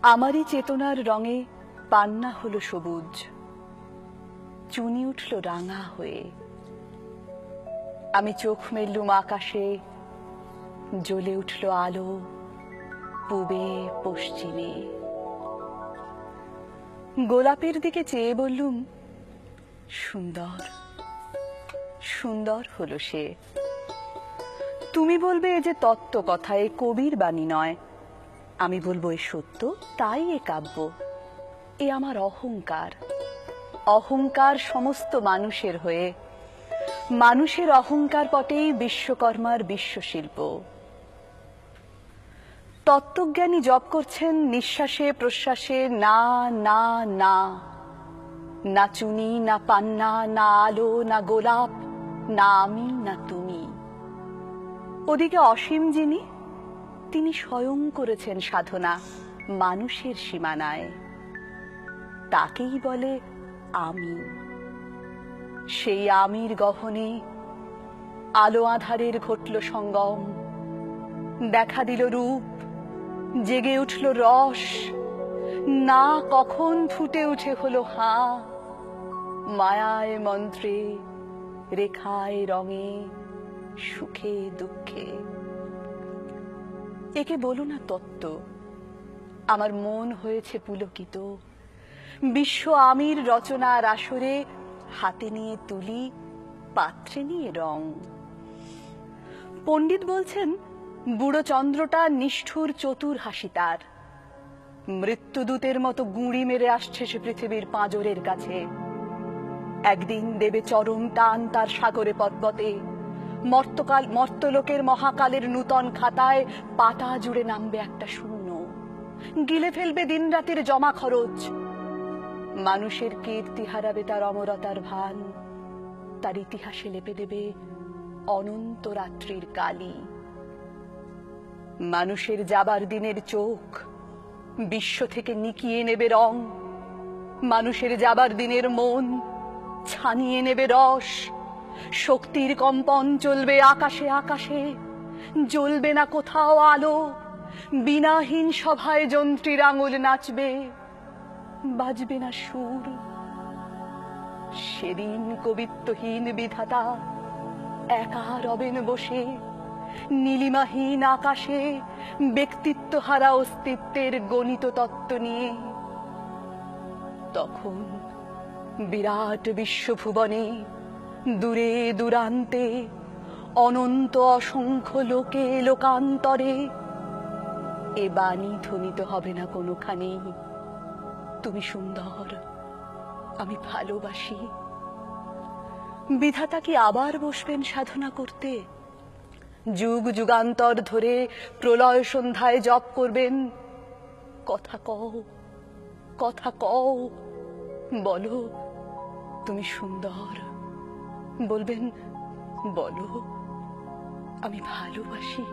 আমারই চেতনার রঙে পান্না হলো সবুজ, চুনি উঠল রাঙা হয়ে। আমি চোখ মেললুম আকাশে, জ্বলে উঠল আলো পূবে পশ্চিমে। গোলাপের দিকে চেয়ে বললুম, সুন্দর সুন্দর হলো সে। তুমি বলবে এ যে তত্ত্ব কথা, এ কবির বাণী নয়। আমি বলবো এ সত্য, তাই এ কাব্য। এ আমার অহংকার, অহংকার সমস্ত মানুষের হয়ে। মানুষের অহংকার পটেই বিশ্বকর্মার বিশ্বশিল্প। তত্ত্বজ্ঞানী জপ করছেন নিঃশ্বাসে প্রশ্বাসে, না না না, না চুনি, না পান্না, না আলো, না গোলাপ, না আমি, না তুমি। ওদিকে অসীম যিনি, তিনি স্বয়ং করেছেন সাধনা মানুষের সীমানায়। তাকেই বলে আমি। সেই আমির গহনে আলো আঁধারের ঘটল সঙ্গম। দেখা দিল রূপ, জেগে উঠল রস। না কখন ফুটে উঠে হলো হাঁ, মায়ায় মন্ত্রে, রেখায় রঙে, সুখে দুঃখে। একে বলো না তত্ত্ব, আমার মন হয়েছে পুলকিত। বিশ্ব আমির রচনার আসরে হাতে নিয়ে তুলি, পাত্রে নিয়ে রং। পণ্ডিত বলছেন বুড়ো চন্দ্রটা নিষ্ঠুর চতুর হাসি তার। মৃত্যুদূতের মতো গুঁড়ি মেরে আসছে সে পৃথিবীর পাঁজরের কাছে। একদিন দেবে চরম টান তার সাগরে পর্বতে। মর্তলোকের মহাকালের নূতন খাতায় পাতা জুড়ে নামবে একটা শূন্য। গিলে ফেলবে দিন রাতের জমা খরচ। মানুষের কীর্তি হারাবে তার অমরতার ভান। তার ইতিহাসে লেপে দেবে অনন্ত রাত্রির কালি। মানুষের যাবার দিনের চোখ বিশ্ব থেকে নিকিয়ে নেবে রং। মানুষের যাবার দিনের মন ছানিয়ে নেবে রস। শক্তির কম্পন চলবে আকাশে আকাশে, জ্বলবে না কোথাও আলো। বিনাহীন সভায় যন্ত্রীর আঙুল নাচবে, বাজবে না সুর। সেদিন কবিত্বহীন বিধাতা একা রবেন বসে, নীলিমাহীন আকাশে ব্যক্তিত্ব হারা অস্তিত্বের গণিত তত্ত্ব নিয়ে। তখন বিরাট বিশ্বভুবনে, দূরে দূরান্তে, অনন্ত অসংখ্য লোকে লোকান্তরে এ বাণী ধ্বনিত হবে না কোনোখানেই, তুমি সুন্দর, আমি ভালোবাসি। বিধাতা কি আবার বসবেন সাধনা করতে? যুগ যুগান্তর ধরে প্রলয় সন্ধ্যায় জপ করবেন, কথা কও, কথা কও, বলো তুমি সুন্দর। বলবেন, বলো আমি ভালোবাসি।